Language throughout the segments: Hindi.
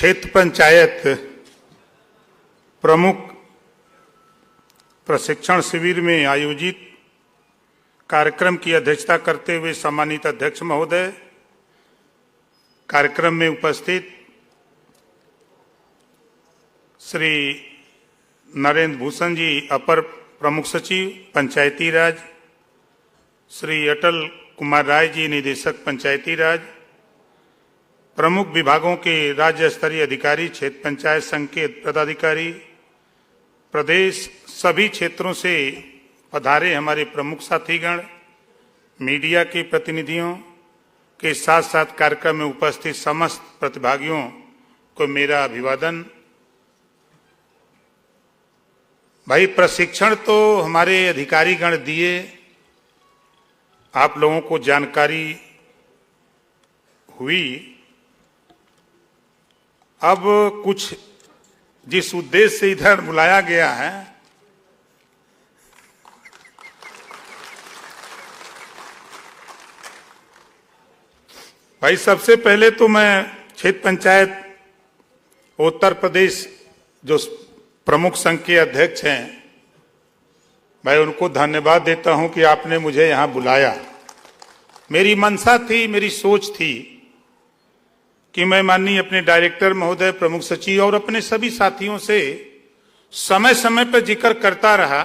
क्षेत्र पंचायत प्रमुख प्रशिक्षण शिविर में आयोजित कार्यक्रम की अध्यक्षता करते हुए सम्मानित अध्यक्ष महोदय, कार्यक्रम में उपस्थित श्री नरेंद्र भूषण जी अपर प्रमुख सचिव पंचायती राज, श्री अटल कुमार राय जी निदेशक पंचायती राज, प्रमुख विभागों के राज्य स्तरीय अधिकारी, क्षेत्र पंचायत संघ के पदाधिकारी, प्रदेश सभी क्षेत्रों से पधारे हमारे प्रमुख साथीगण, मीडिया के प्रतिनिधियों के साथ साथ कार्यक्रम में उपस्थित समस्त प्रतिभागियों को मेरा अभिवादन। भाई, प्रशिक्षण तो हमारे अधिकारीगण दिए, आप लोगों को जानकारी हुई। अब कुछ जिस उद्देश्य से इधर बुलाया गया है, भाई सबसे पहले तो मैं क्षेत्र पंचायत उत्तर प्रदेश जो प्रमुख संघ के अध्यक्ष हैं, मैं उनको धन्यवाद देता हूं कि आपने मुझे यहां बुलाया। मेरी मंशा थी, मेरी सोच थी कि मैं माननीय अपने डायरेक्टर महोदय, प्रमुख सचिव और अपने सभी साथियों से समय समय पर जिक्र करता रहा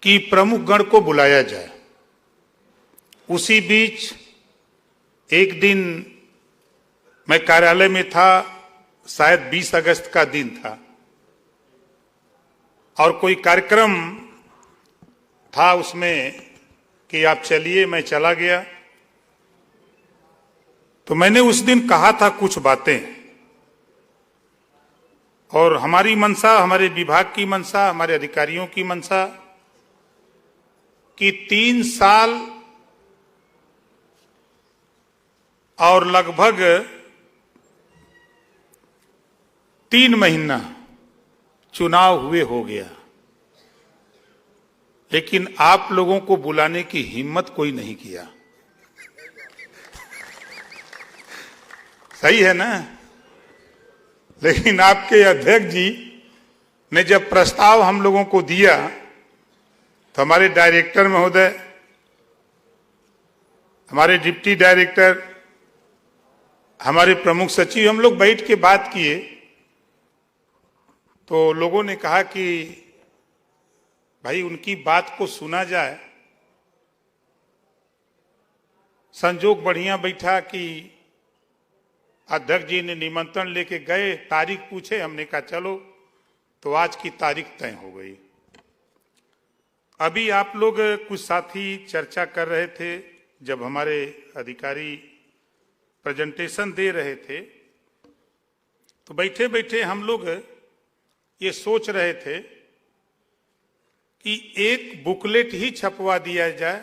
कि प्रमुख गण को बुलाया जाए। उसी बीच एक दिन मैं कार्यालय में था, शायद 20 अगस्त का दिन था, और कोई कार्यक्रम था उसमें कि आप चलिए, मैं चला गया। तो मैंने उस दिन कहा था कुछ बातें, और हमारी मंशा, हमारे विभाग की मंशा, हमारे अधिकारियों की मंशा कि 3 साल और लगभग 3 महीना चुनाव हुए हो गया, लेकिन आप लोगों को बुलाने की हिम्मत कोई नहीं किया। सही है ना? लेकिन आपके अध्यक्ष जी ने जब प्रस्ताव हम लोगों को दिया तो हमारे डायरेक्टर महोदय, हमारे डिप्टी डायरेक्टर, हमारे प्रमुख सचिव, हम लोग बैठ के बात किए। तो लोगों ने कहा कि भाई उनकी बात को सुना जाए। संजोग बढ़िया बैठा कि अध्यक्ष जी ने निमंत्रण लेके गए, तारीख पूछे, हमने कहा चलो, तो आज की तारीख तय हो गई। अभी आप लोग कुछ साथी चर्चा कर रहे थे, जब हमारे अधिकारी प्रेजेंटेशन दे रहे थे तो बैठे बैठे हम लोग ये सोच रहे थे कि एक बुकलेट ही छपवा दिया जाए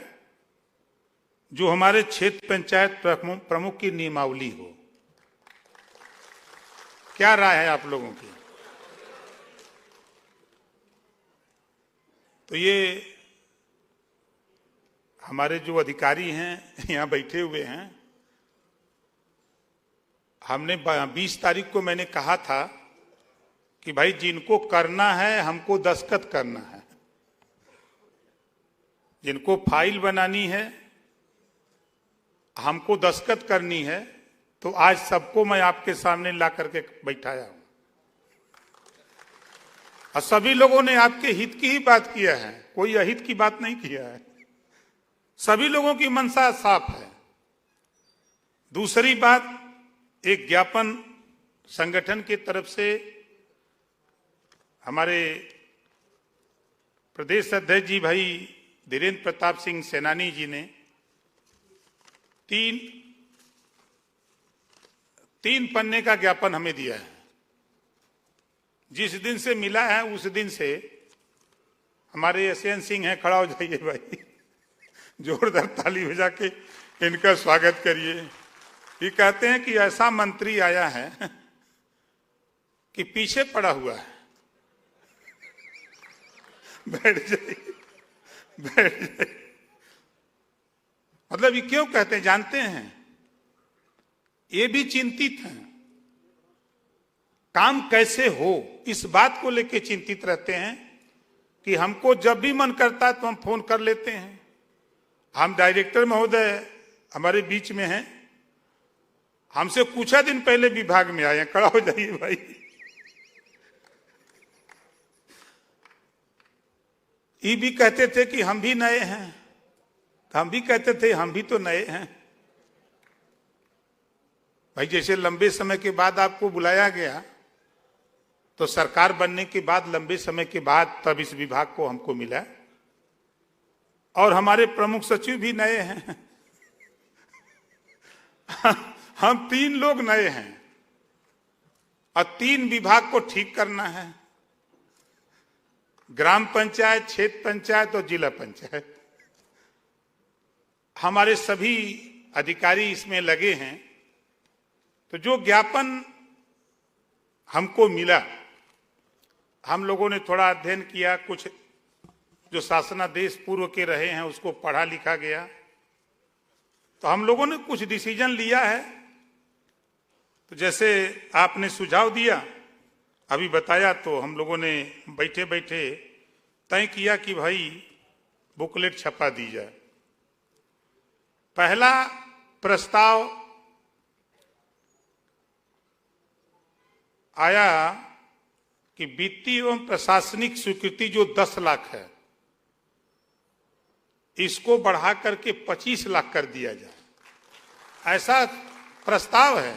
जो हमारे क्षेत्र पंचायत प्रमुख की नियमावली हो। क्या राय है आप लोगों की? तो ये हमारे जो अधिकारी हैं यहां बैठे हुए हैं, हमने 20 तारीख को मैंने कहा था कि भाई जिनको करना है हमको दस्तखत करना है, जिनको फाइल बनानी है हमको दस्तखत करनी है, तो आज सबको मैं आपके सामने ला करके बैठाया हूं। और सभी लोगों ने आपके हित की ही बात किया है, कोई अहित की बात नहीं किया है। सभी लोगों की मंशा साफ है। दूसरी बात, एक ज्ञापन संगठन की तरफ से हमारे प्रदेश अध्यक्ष जी भाई धीरेन्द्र प्रताप सिंह सेनानी जी ने तीन पन्ने का ज्ञापन हमें दिया है। जिस दिन से मिला है उस दिन से हमारे यशवंत सिंह हैं, खड़ा हो जाइए भाई, जोरदार ताली बजा के इनका स्वागत करिए। ये कहते हैं कि ऐसा मंत्री आया है कि पीछे पड़ा हुआ है। बैठ जाइए, बैठ जाइए। मतलब ये क्यों कहते हैं जानते हैं? ये भी चिंतित हैं काम कैसे हो, इस बात को लेकर चिंतित रहते हैं कि हमको जब भी मन करता है तो हम फोन कर लेते हैं। हम डायरेक्टर महोदय हमारे बीच में हैं, हमसे कुछ दिन पहले विभाग में आए हैं, खड़ा हो जाइए भाई। ये भी कहते थे कि हम भी नए हैं, हम भी कहते थे हम भी तो नए हैं भाई। जैसे लंबे समय के बाद आपको बुलाया गया तो सरकार बनने के बाद लंबे समय के बाद तब इस विभाग को हमको मिला, और हमारे प्रमुख सचिव भी नए हैं। हम 3 लोग नए हैं और 3 विभाग को ठीक करना है, ग्राम पंचायत, क्षेत्र पंचायत और जिला पंचायत। हमारे सभी अधिकारी इसमें लगे हैं। तो जो ज्ञापन हमको मिला, हम लोगों ने थोड़ा अध्ययन किया, कुछ जो शासनादेश पूर्व के रहे हैं उसको पढ़ा लिखा गया, तो हम लोगों ने कुछ डिसीजन लिया है। तो जैसे आपने सुझाव दिया, अभी बताया, तो हम लोगों ने बैठे बैठे तय किया कि भाई बुकलेट छपा दी जाए। पहला प्रस्ताव आया कि वित्तीय एवं प्रशासनिक स्वीकृति जो 10 लाख है, इसको बढ़ा करके 25 लाख कर दिया जाए, ऐसा प्रस्ताव है।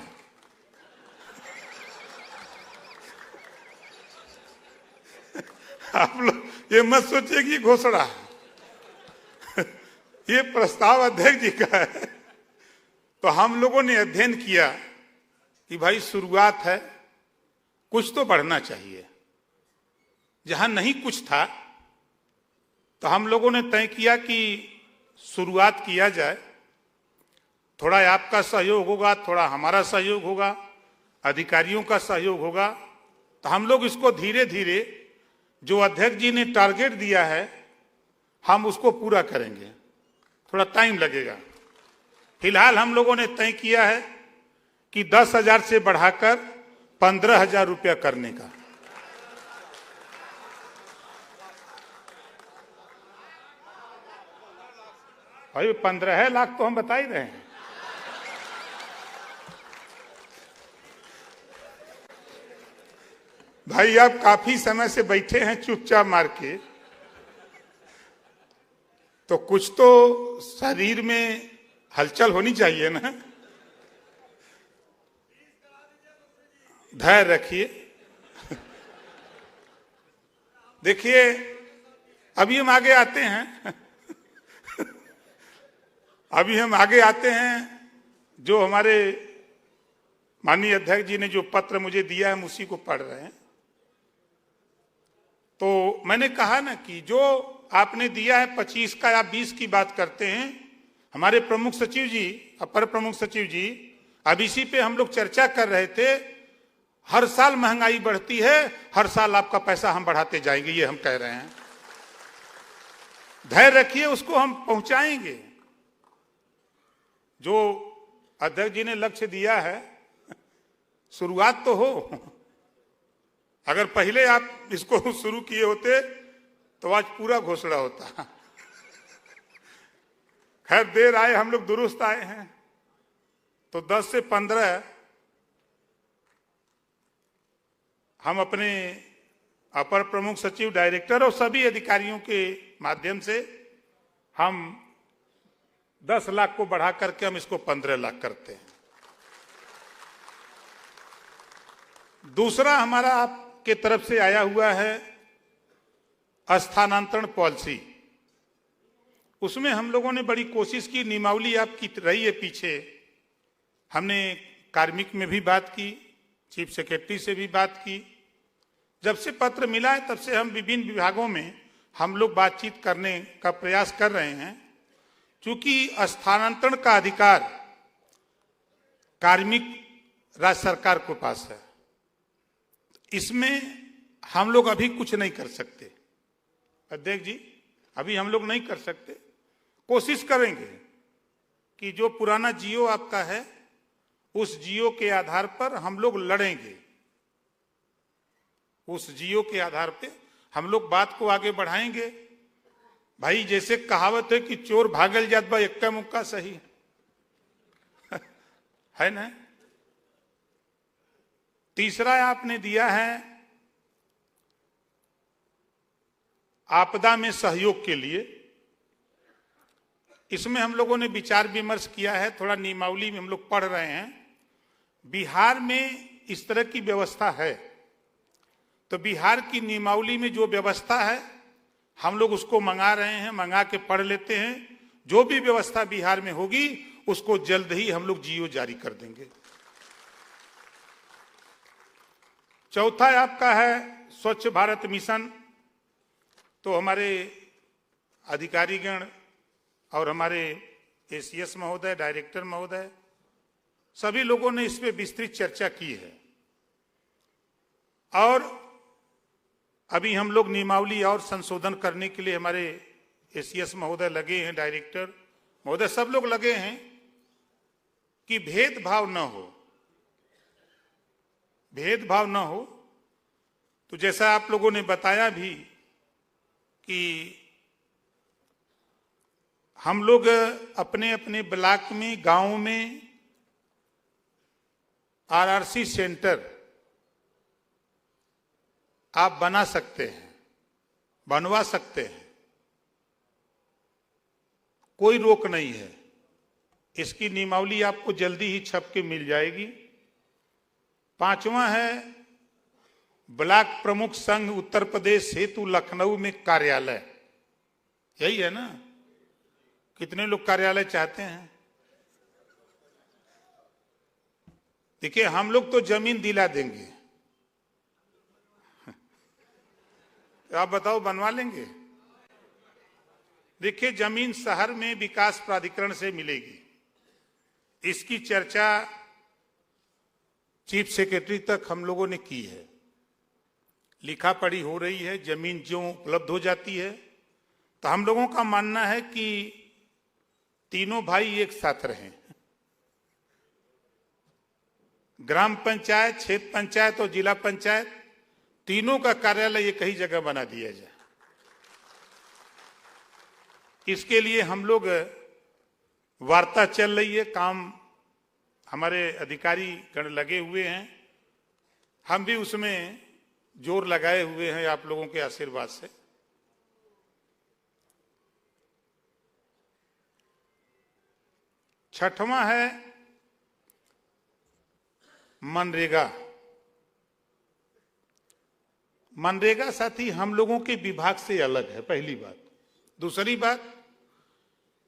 आप लोग ये मत सोचिए कि घोषणा है, ये प्रस्ताव अध्यक्ष जी का है। तो हम लोगों ने अध्ययन किया कि भाई शुरुआत है, कुछ तो बढ़ना चाहिए। जहां नहीं कुछ था तो हम लोगों ने तय किया कि शुरुआत किया जाए। थोड़ा आपका सहयोग होगा, थोड़ा हमारा सहयोग होगा, अधिकारियों का सहयोग होगा, तो हम लोग इसको धीरे धीरे, जो अध्यक्ष जी ने टारगेट दिया है, हम उसको पूरा करेंगे। थोड़ा टाइम लगेगा। फिलहाल हम लोगों ने तय किया है कि 10,000 से बढ़ाकर 15,000 रुपया करने का। भाई 15 लाख तो हम बता ही रहे हैं। भाई आप काफी समय से बैठे हैं चुपचाप मार के, तो कुछ तो शरीर में हलचल होनी चाहिए ना। धैर्य रखिए। देखिए अभी हम आगे आते हैं। अभी हम आगे आते हैं। जो हमारे माननीय अध्यक्ष जी ने जो पत्र मुझे दिया है, हम उसी को पढ़ रहे हैं। तो मैंने कहा ना कि जो आपने दिया है 25 का, आप 20 की बात करते हैं। हमारे प्रमुख सचिव जी, अपर प्रमुख सचिव जी, अब इसी पे हम लोग चर्चा कर रहे थे। हर साल महंगाई बढ़ती है, हर साल आपका पैसा हम बढ़ाते जाएंगे, ये हम कह रहे हैं। धैर्य रखिए, उसको हम पहुंचाएंगे। जो अध्यक्ष जी ने लक्ष्य दिया है, शुरुआत तो हो। अगर पहले आप इसको शुरू किए होते तो आज पूरा घोषणा होता। खैर देर आए, हम लोग दुरुस्त आए हैं। तो 10 से 15 हम अपने अपर प्रमुख सचिव, डायरेक्टर और सभी अधिकारियों के माध्यम से हम 10 लाख को बढ़ा करके हम इसको 15 लाख करते हैं। दूसरा हमारा आपके तरफ से आया हुआ है स्थानांतरण पॉलिसी। उसमें हम लोगों ने बड़ी कोशिश की, नियमावली आपकी रही है पीछे। हमने कार्मिक में भी बात की, चीफ सेक्रेटरी से भी बात की। जब से पत्र मिला है तब से हम विभिन्न विभागों में हम लोग बातचीत करने का प्रयास कर रहे हैं। क्योंकि स्थानांतरण का अधिकार कार्मिक राज्य सरकार के पास है, इसमें हम लोग अभी कुछ नहीं कर सकते। अध्यक्ष जी, अभी हम लोग नहीं कर सकते। कोशिश करेंगे कि जो पुराना जियो आपका है, उस जियो के आधार पर हम लोग लड़ेंगे। उस जियो के आधार पे हम लोग बात को आगे बढ़ाएंगे। भाई जैसे कहावत है कि चोर भागल जात बा इक्का मुक्का सही है ना। तीसरा आपने दिया है आपदा में सहयोग के लिए। इसमें हम लोगों ने विचार विमर्श किया है, थोड़ा नियमावली में हम लोग पढ़ रहे हैं। बिहार में इस तरह की व्यवस्था है, तो बिहार की नियमावली में जो व्यवस्था है हम लोग उसको मंगा रहे हैं, मंगा के पढ़ लेते हैं। जो भी व्यवस्था बिहार में होगी उसको जल्द ही हम लोग जियो जारी कर देंगे। चौथा आपका है स्वच्छ भारत मिशन। तो हमारे अधिकारीगण और हमारे एसीएस महोदय, डायरेक्टर महोदय, सभी लोगों ने इस पे विस्तृत चर्चा की है। और अभी हम लोग नियमावली और संशोधन करने के लिए हमारे एसीएस महोदय लगे हैं, डायरेक्टर महोदय सब लोग लगे हैं कि भेदभाव न हो, भेदभाव न हो। तो जैसा आप लोगों ने बताया भी कि हम लोग अपने अपने ब्लॉक में, गांव में आरआरसी सेंटर आप बना सकते हैं, बनवा सकते हैं, कोई रोक नहीं है। इसकी नियमावली आपको जल्दी ही छप के मिल जाएगी। पांचवा है ब्लॉक प्रमुख संघ उत्तर प्रदेश हेतु लखनऊ में कार्यालय। यही है ना? कितने लोग कार्यालय चाहते हैं? देखिए हम लोग तो जमीन दिला देंगे, तो आप बताओ बनवा लेंगे? देखिए जमीन शहर में विकास प्राधिकरण से मिलेगी। इसकी चर्चा चीफ सेक्रेटरी तक हम लोगों ने की है, लिखा पढ़ी हो रही है। जमीन जो उपलब्ध हो जाती है तो हम लोगों का मानना है कि तीनों भाई एक साथ रहें, ग्राम पंचायत, क्षेत्र पंचायत और जिला पंचायत, तीनों का कार्यालय एक ही जगह बना दिया जाए। इसके लिए हम लोग वार्ता चल रही है, काम हमारे अधिकारी गण लगे हुए हैं, हम भी उसमें जोर लगाए हुए हैं आप लोगों के आशीर्वाद से। छठवां है मनरेगा। मनरेगा साथी हम लोगों के विभाग से अलग है, पहली बात। दूसरी बात,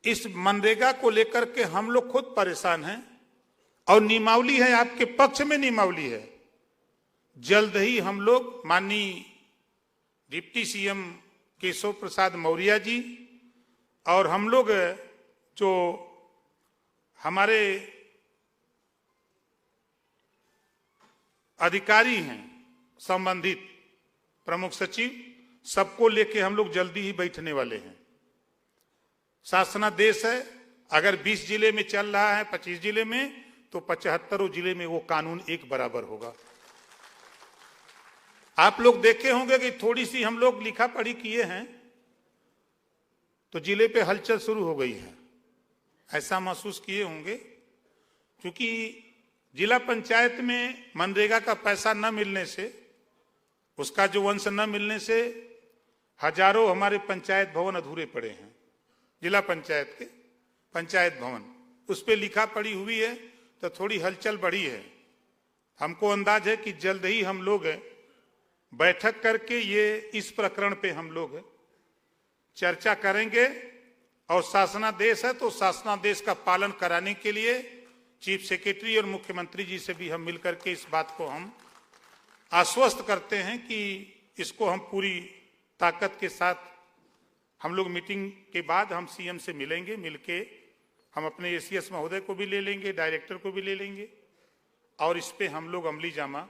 इस मनरेगा को लेकर के हम लोग खुद परेशान हैं और नियमावली है, आपके पक्ष में नियमावली है। जल्द ही हम लोग माननीय डिप्टी सीएम केशव प्रसाद मौर्य जी और हम लोग जो हमारे अधिकारी हैं संबंधित प्रमुख सचिव, सबको लेके हम लोग जल्दी ही बैठने वाले हैं। शासनादेश है, अगर 20 जिले में चल रहा है, 25 जिले में, तो 75 जिले में वो कानून एक बराबर होगा। आप लोग देखे होंगे कि थोड़ी सी हम लोग लिखा पढ़ी किए हैं तो जिले पे हलचल शुरू हो गई है, ऐसा महसूस किए होंगे। क्योंकि जिला पंचायत में मनरेगा का पैसा न मिलने से, उसका जो अंश न मिलने से हजारों हमारे पंचायत भवन अधूरे पड़े हैं। जिला पंचायत के पंचायत भवन, उस पर लिखा पढ़ी हुई है तो थोड़ी हलचल बढ़ी है। हमको अंदाज है कि जल्द ही हम लोग बैठक करके ये इस प्रकरण पे हम लोग चर्चा करेंगे और शासनादेश है तो शासनादेश का पालन कराने के लिए चीफ सेक्रेटरी और मुख्यमंत्री जी से भी हम मिलकर के इस बात को हम आश्वस्त करते हैं कि इसको हम पूरी ताकत के साथ, हम लोग मीटिंग के बाद हम सीएम से मिलेंगे, मिलके हम अपने एसीएस महोदय को भी ले लेंगे, डायरेक्टर को भी ले लेंगे और इस पे हम लोग अमली जामा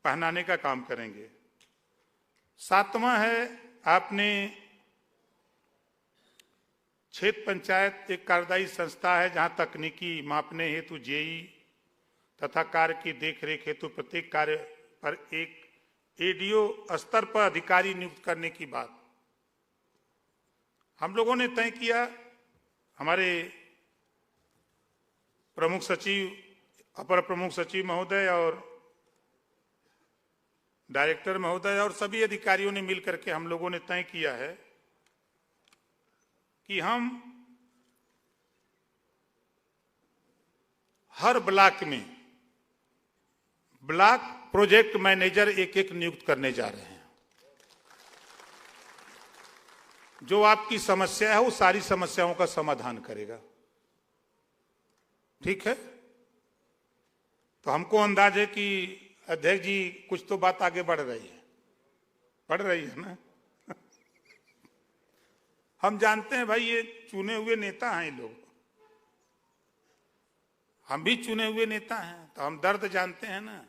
पहनाने का काम करेंगे। सातवां है, आपने क्षेत्र पंचायत एक कार्यदायी संस्था है जहां तकनीकी मापने हेतु जेई तथा कार्य की देखरेख हेतु प्रत्येक कार्य पर एक एडीओ स्तर पर अधिकारी नियुक्त करने की बात हम लोगों ने तय किया। हमारे प्रमुख सचिव, अपर प्रमुख सचिव महोदय और डायरेक्टर महोदय और सभी अधिकारियों ने मिलकर के हम लोगों ने तय किया है कि हम हर ब्लॉक में ब्लॉक प्रोजेक्ट मैनेजर एक एक नियुक्त करने जा रहे हैं। जो आपकी समस्या है वो सारी समस्याओं का समाधान करेगा। ठीक है, तो हमको अंदाज है कि अध्यक्ष जी कुछ तो बात आगे बढ़ रही है ना। हम जानते हैं भाई, ये चुने हुए नेता हैं ये लोग, हम भी चुने हुए नेता हैं, तो हम दर्द जानते हैं ना।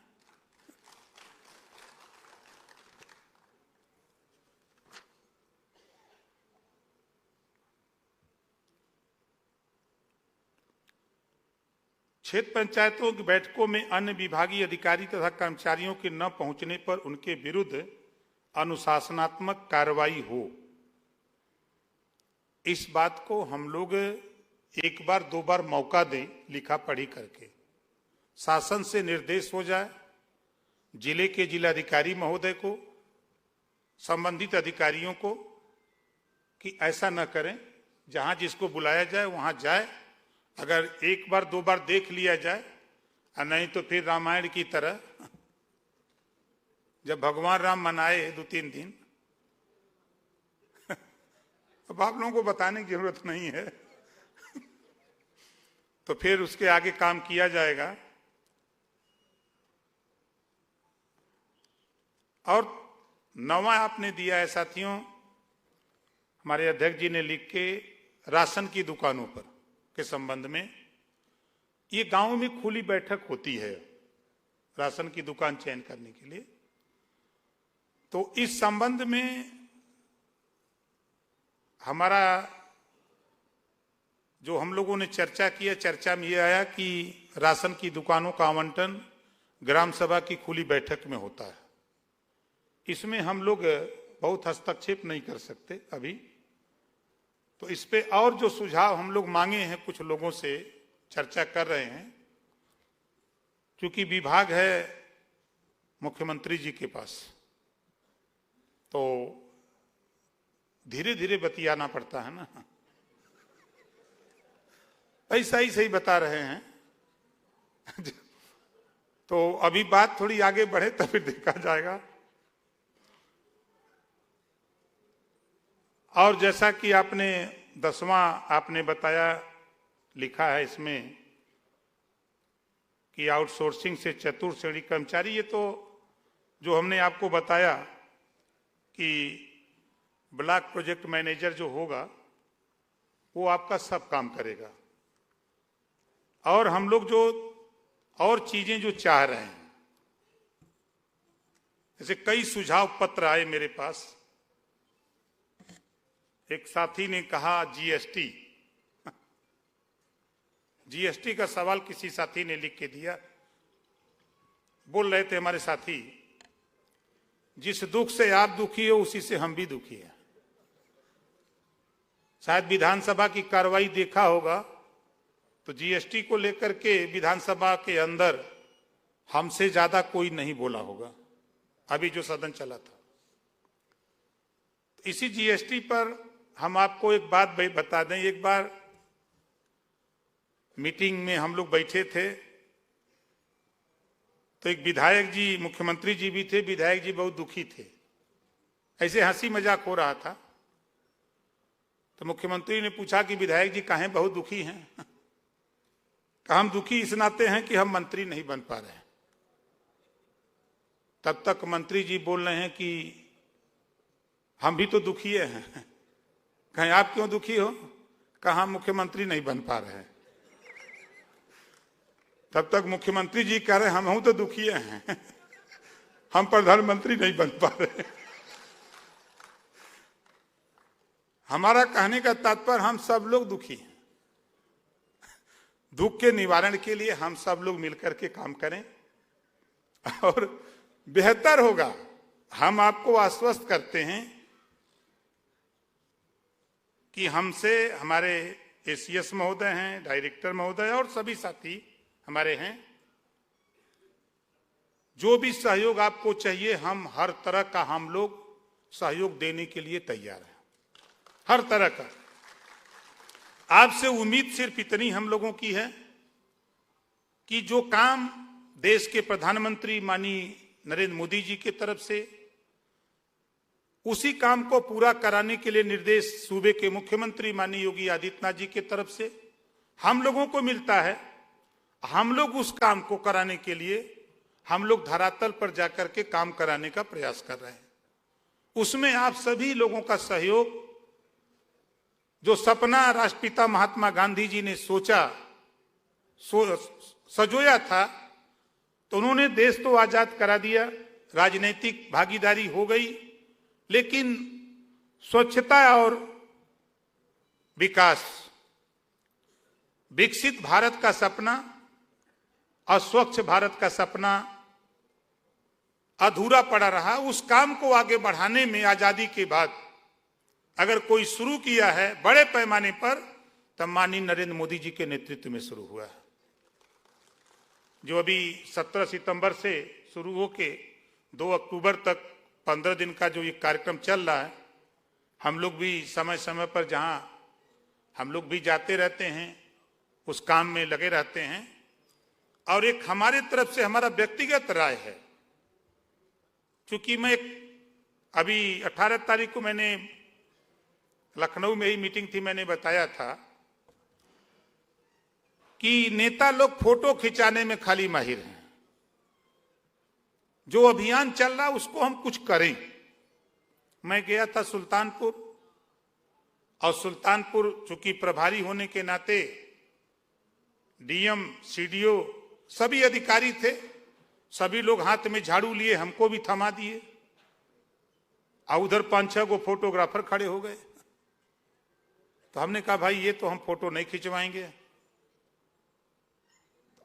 क्षेत्र पंचायतों की बैठकों में अन्य विभागीय अधिकारी तथा कर्मचारियों के न पहुंचने पर उनके विरुद्ध अनुशासनात्मक कार्रवाई हो, इस बात को हम लोग एक बार दो बार मौका दें, लिखा पढ़ी करके शासन से निर्देश हो जाए, जिले के जिलाधिकारी महोदय को, संबंधित अधिकारियों को, कि ऐसा न करें। जहां जिसको बुलाया जाए वहां जाए। अगर एक बार दो बार देख लिया जाए, और नहीं तो फिर रामायण की तरह जब भगवान राम मनाए 2-3 दिन, अब आप लोगों को बताने की जरूरत नहीं है। तो फिर उसके आगे काम किया जाएगा। और 9वां आपने दिया है साथियों, हमारे अध्यक्ष जी ने लिख के, राशन की दुकानों पर के संबंध में, ये गांव में खुली बैठक होती है राशन की दुकान चयन करने के लिए। तो इस संबंध में हमारा जो हम लोगों ने चर्चा किया, चर्चा में यह आया कि राशन की दुकानों का आवंटन ग्राम सभा की खुली बैठक में होता है। इसमें हम लोग बहुत हस्तक्षेप नहीं कर सकते अभी। तो इस पे और जो सुझाव हम लोग मांगे हैं, कुछ लोगों से चर्चा कर रहे हैं, क्योंकि विभाग है मुख्यमंत्री जी के पास, तो धीरे धीरे बतियाना पड़ता है ना। ऐसा ही सही बता रहे हैं। तो अभी बात थोड़ी आगे बढ़े तब फिर देखा जाएगा। और जैसा कि आपने 10वां आपने बताया, लिखा है इसमें कि आउटसोर्सिंग से चतुर्थ श्रेणी कर्मचारी, ये तो जो हमने आपको बताया कि ब्लॉक प्रोजेक्ट मैनेजर जो होगा वो आपका सब काम करेगा। और हम लोग जो और चीजें जो चाह रहे हैं, जैसे कई सुझाव पत्र आए मेरे पास। एक साथी ने कहा जीएसटी का सवाल किसी साथी ने लिख के दिया। बोल रहे थे हमारे साथी, जिस दुख से आप दुखी हो उसी से हम भी दुखी हैं। शायद विधानसभा की कार्रवाई देखा होगा, तो जीएसटी को लेकर के विधानसभा के अंदर हमसे ज्यादा कोई नहीं बोला होगा, अभी जो सदन चला था। इसी जीएसटी पर हम आपको एक बात बता दें। एक बार मीटिंग में हम लोग बैठे थे, तो एक विधायक जी, मुख्यमंत्री जी भी थे, विधायक जी बहुत दुखी थे। ऐसे हंसी मजाक हो रहा था, तो मुख्यमंत्री ने पूछा कि विधायक जी काहे बहुत दुखी हैं? कहा हम दुखी इस नाते हैं कि हम मंत्री नहीं बन पा रहे हैं। तब तक मंत्री जी बोल रहे हैं कि हम भी तो दुखी हैं। कहें आप क्यों दुखी हो? कहा हम मुख्यमंत्री नहीं बन पा रहे हैं। तब तक मुख्यमंत्री जी कह रहे हम तो दुखी हैं, हम प्रधानमंत्री नहीं बन पा रहे। हमारा कहने का तात्पर्य हम सब लोग दुखी हैं। दुख के निवारण के लिए हम सब लोग मिलकर के काम करें और बेहतर होगा हम आपको आश्वस्त करते हैं कि हमसे हमारे एसीएस महोदय हैं, डायरेक्टर महोदय और सभी साथी हमारे हैं, जो भी सहयोग आपको चाहिए हम हर तरह का हम लोग सहयोग देने के लिए तैयार हैं, हर तरह का। आपसे उम्मीद सिर्फ इतनी हम लोगों की है कि जो काम देश के प्रधानमंत्री माननीय नरेंद्र मोदी जी की तरफ से, उसी काम को पूरा कराने के लिए निर्देश सूबे के मुख्यमंत्री माननीय योगी आदित्यनाथ जी की तरफ से हम लोगों को मिलता है, हम लोग उस काम को कराने के लिए हम लोग धरातल पर जाकर के काम कराने का प्रयास कर रहे हैं। उसमें आप सभी लोगों का सहयोग, जो सपना राष्ट्रपिता महात्मा गांधी जी ने सजोया था, तो उन्होंने देश तो आजाद करा दिया, राजनीतिक भागीदारी हो गई, लेकिन स्वच्छता और विकास, विकसित भारत का सपना और स्वच्छ भारत का सपना अधूरा पड़ा रहा। उस काम को आगे बढ़ाने में आजादी के बाद अगर कोई शुरू किया है बड़े पैमाने पर, तब माननीय नरेंद्र मोदी जी के नेतृत्व में शुरू हुआ है। जो अभी 17 सितंबर से शुरू होके 2 अक्टूबर तक 15 दिन का जो ये कार्यक्रम चल रहा है, हम लोग भी समय समय पर जहां हम लोग भी जाते रहते हैं, उस काम में लगे रहते हैं। और एक हमारे तरफ से हमारा व्यक्तिगत राय है, क्योंकि मैं अभी 18 तारीख को मैंने लखनऊ में ही मीटिंग थी, मैंने बताया था कि नेता लोग फोटो खिंचाने में खाली माहिर हैं। जो अभियान चल रहा उसको हम कुछ करें। मैं गया था सुल्तानपुर, और सुल्तानपुर चूंकि प्रभारी होने के नाते डीएम, सीडीओ सभी अधिकारी थे, सभी लोग हाथ में झाड़ू लिए, हमको भी थमा दिए, और उधर 5-6 गो फोटोग्राफर खड़े हो गए। तो हमने कहा भाई ये तो हम फोटो नहीं खिंचवाएंगे।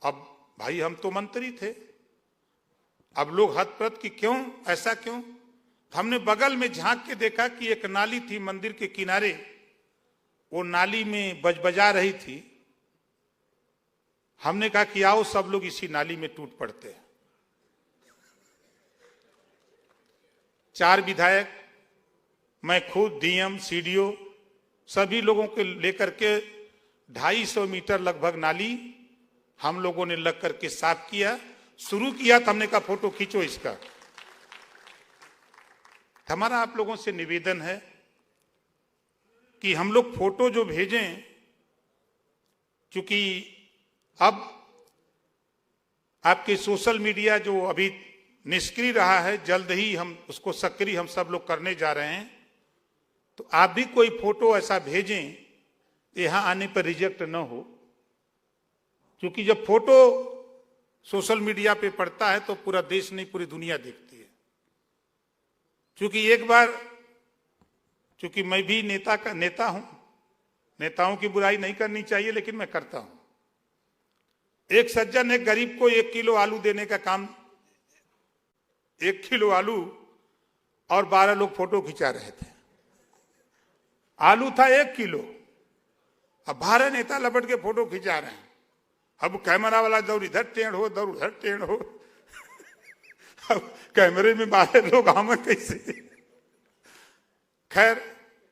अब भाई हम तो मंत्री थे, अब लोग हतप्रत कि क्यों, ऐसा क्यों। हमने बगल में झांक के देखा कि एक नाली थी मंदिर के किनारे, वो नाली में बजबजा रही थी। हमने कहा कि आओ सब लोग इसी नाली में टूट पड़ते हैं। 4 विधायक, मैं खुद, डीएम, सीडीओ सभी लोगों के लेकर के 250 मीटर लगभग नाली हम लोगों ने लग करके साफ किया, शुरू किया। तो हमने कहा फोटो खींचो इसका। हमारा आप लोगों से निवेदन है कि हम लोग फोटो जो भेजें, क्योंकि अब आपके सोशल मीडिया जो अभी निष्क्रिय रहा है, जल्द ही हम उसको सक्रिय हम सब लोग करने जा रहे हैं। तो आप भी कोई फोटो ऐसा भेजें यहां आने पर रिजेक्ट न हो, क्योंकि जब फोटो सोशल मीडिया पे पड़ता है तो पूरा देश नहीं पूरी दुनिया देखती है। क्योंकि एक बार, क्योंकि मैं भी नेता हूं, नेताओं की बुराई नहीं करनी चाहिए लेकिन मैं करता हूं। एक सज्जन एक गरीब को 1 किलो आलू देने का काम, 1 किलो आलू, और 12 लोग फोटो खिंचा रहे थे। आलू था 1 किलो, अब 12 नेता लपट के फोटो खिंचा रहे हैं। अब कैमरा वाला दौड़ इधर टेढ़ हो, दौड़ उधर टेढ़ हो। अब कैमरे में 12 लोग आम कैसे। खैर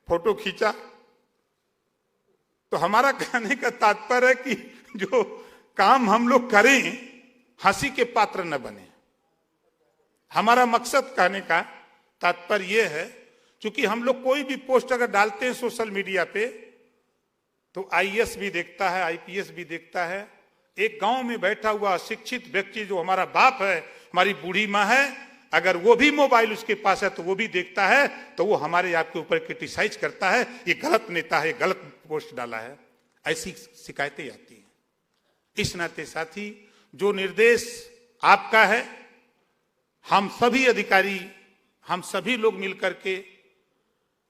फोटो खींचा। तो हमारा कहने का तात्पर्य है कि जो काम हम लोग करें हंसी के पात्र न बने। हमारा मकसद कहने का तात्पर्य यह है, क्योंकि हम लोग कोई भी पोस्ट अगर डालते हैं सोशल मीडिया पे तो आईएएस भी देखता है, आईपीएस भी देखता है। एक गांव में बैठा हुआ शिक्षित व्यक्ति जो हमारा बाप है, हमारी बूढ़ी माँ है, अगर वो भी मोबाइल उसके पास है तो वो भी देखता है, तो वो हमारे आपके ऊपर क्रिटिसाइज करता है, ये गलत नेता है, गलत पोस्ट डाला है, ऐसी शिकायतें आती हैं। इस नाते साथी जो निर्देश आपका है, हम सभी अधिकारी, हम सभी लोग मिलकर के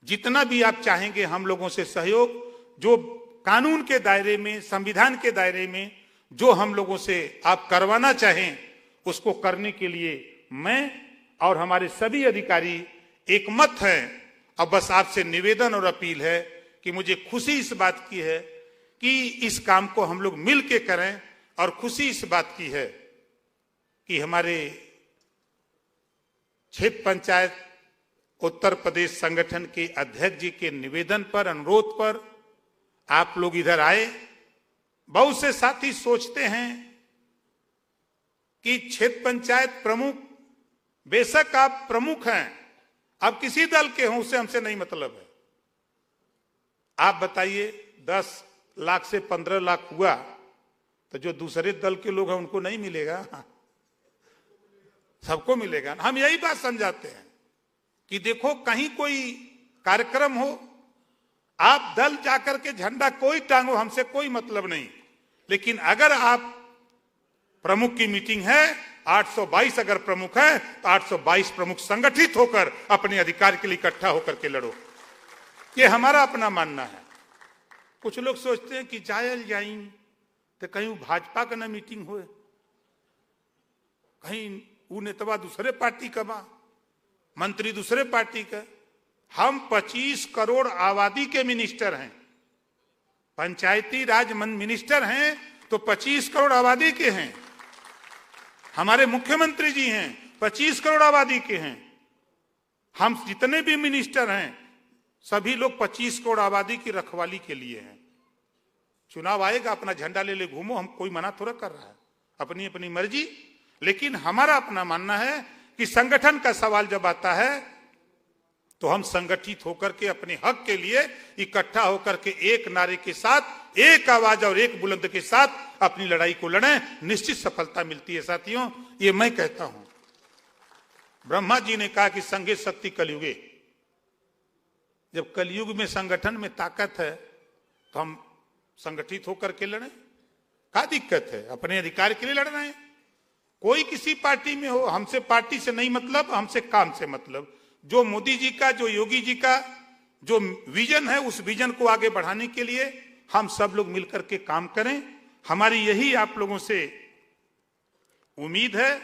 जितना भी आप चाहेंगे हम लोगों से सहयोग, जो कानून के दायरे में, संविधान के दायरे में जो हम लोगों से आप करवाना चाहें उसको करने के लिए मैं और हमारे सभी अधिकारी एकमत हैं। अब बस आपसे निवेदन और अपील है कि मुझे खुशी इस बात की है कि इस काम को हम लोग मिल के करें, और खुशी इस बात की है कि हमारे क्षेत्र पंचायत उत्तर प्रदेश संगठन के अध्यक्ष जी के निवेदन पर, अनुरोध पर आप लोग इधर आए। बहुत से साथी सोचते हैं कि क्षेत्र पंचायत प्रमुख, बेशक आप प्रमुख हैं, आप किसी दल के हों, उससे हमसे नहीं मतलब है। आप बताइए 10 लाख से 15 लाख हुआ तो जो दूसरे दल के लोग हैं उनको नहीं मिलेगा, सबको मिलेगा। हम यही बात समझाते हैं कि देखो कहीं कोई कार्यक्रम हो, आप दल जाकर के झंडा कोई टांगो, हमसे कोई मतलब नहीं, लेकिन अगर आप प्रमुख की मीटिंग है, 822 अगर प्रमुख है तो 822 प्रमुख संगठित होकर अपने अधिकार के लिए इकट्ठा होकर के लड़ो। ये हमारा अपना मानना है। कुछ लोग सोचते हैं कि जायल जाइन तो कहीं भाजपा का ना मीटिंग हो, कहीं वो नेता दूसरे पार्टी का बा, मंत्री दूसरे पार्टी का। हम 25 करोड़ आबादी के मिनिस्टर हैं, पंचायती राज मिनिस्टर हैं तो 25 करोड़ आबादी के हैं। हमारे मुख्यमंत्री जी हैं 25 करोड़ आबादी के हैं। हम जितने भी मिनिस्टर हैं सभी लोग 25 करोड़ आबादी की रखवाली के लिए हैं। चुनाव आएगा, अपना झंडा ले ले घूमो, हम कोई मना थोड़ा कर रहा है, अपनी अपनी मर्जी। लेकिन हमारा अपना मानना है कि संगठन का सवाल जब आता है तो हम संगठित होकर के अपने हक के लिए इकट्ठा होकर के एक नारे के साथ, एक आवाज और एक बुलंद के साथ अपनी लड़ाई को लड़ें, निश्चित सफलता मिलती है। साथियों, ये मैं कहता हूं, ब्रह्मा जी ने कहा कि संगे शक्ति कलयुगे। जब कलयुग में संगठन में ताकत है तो हम संगठित होकर के लड़ें। क्या दिक्कत है? अपने अधिकार के लिए लड़ रहे हैं। कोई किसी पार्टी में हो, हमसे पार्टी से नहीं मतलब, हमसे काम से मतलब। जो मोदी जी का, जो योगी जी का जो विजन है, उस विजन को आगे बढ़ाने के लिए हम सब लोग मिलकर के काम करें। हमारी यही आप लोगों से उम्मीद है।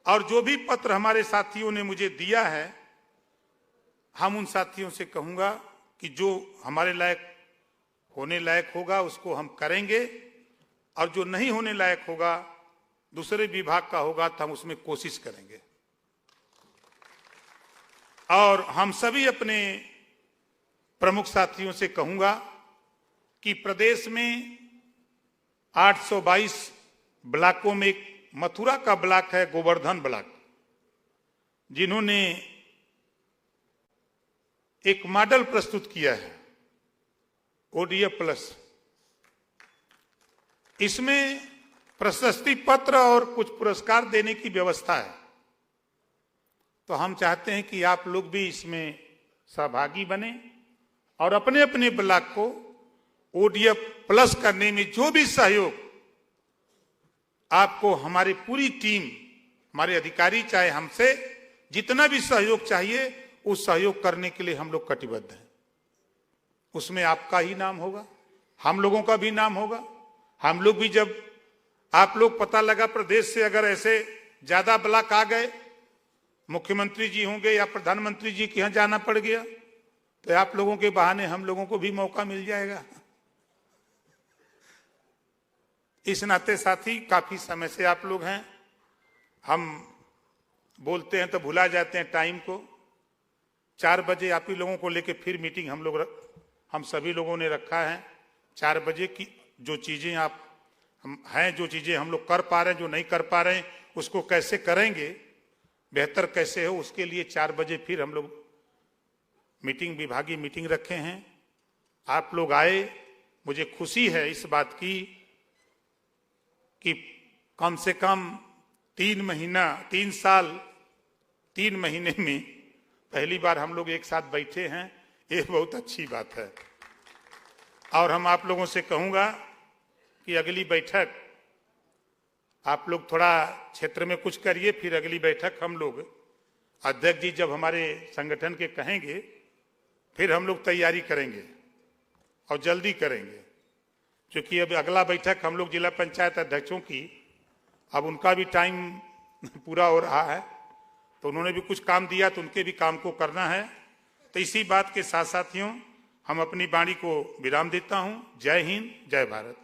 और जो भी पत्र हमारे साथियों ने मुझे दिया है, हम उन साथियों से कहूंगा कि जो हमारे लायक होने लायक होगा उसको हम करेंगे, और जो नहीं होने लायक होगा, दूसरे विभाग का होगा, तो हम उसमें कोशिश करेंगे। और हम सभी अपने प्रमुख साथियों से कहूंगा कि प्रदेश में 822 ब्लॉकों में एक मथुरा का ब्लॉक है, गोवर्धन ब्लॉक, जिन्होंने एक मॉडल प्रस्तुत किया है ओडीएफ प्लस। इसमें प्रशस्ति पत्र और कुछ पुरस्कार देने की व्यवस्था है। तो हम चाहते हैं कि आप लोग भी इसमें सहभागी बने और अपने अपने ब्लॉक को ओडीएफ प्लस करने में जो भी सहयोग आपको, हमारी पूरी टीम, हमारे अधिकारी, चाहे हमसे जितना भी सहयोग चाहिए, उस सहयोग करने के लिए हम लोग कटिबद्ध हैं। उसमें आपका ही नाम होगा, हम लोगों का भी नाम होगा। हम लोग भी, जब आप लोग पता लगा प्रदेश से अगर ऐसे ज्यादा ब्लॉक आ गए, मुख्यमंत्री जी होंगे या प्रधानमंत्री जी के यहाँ जाना पड़ गया, तो आप लोगों के बहाने हम लोगों को भी मौका मिल जाएगा। इस नाते साथी, काफी समय से आप लोग हैं, हम बोलते हैं तो भुला जाते हैं टाइम को। 4 बजे आप ही लोगों को लेके फिर मीटिंग हम सभी लोगों ने रखा है। 4 बजे की जो चीजें हैं, जो चीजें हम लोग कर पा रहे हैं, जो नहीं कर पा रहे हैं, उसको कैसे करेंगे, बेहतर कैसे हो, उसके लिए 4 बजे फिर हम लोग मीटिंग, विभागीय मीटिंग रखे हैं। आप लोग आए, मुझे खुशी है इस बात की कि कम से कम 3 साल 3 महीने में पहली बार हम लोग एक साथ बैठे हैं। ये बहुत अच्छी बात है। और हम आप लोगों से कहूंगा कि अगली बैठक आप लोग थोड़ा क्षेत्र में कुछ करिए, फिर अगली बैठक हम लोग, अध्यक्ष जी जब हमारे संगठन के कहेंगे, फिर हम लोग तैयारी करेंगे और जल्दी करेंगे। क्योंकि अब अगला बैठक हम लोग जिला पंचायत अध्यक्षों की, अब उनका भी टाइम पूरा हो रहा है। तो उन्होंने भी कुछ काम दिया तो उनके भी काम को करना है। तो इसी बात के साथ साथियों हम अपनी वाणी को विराम देता हूं। जय हिंद, जय भारत।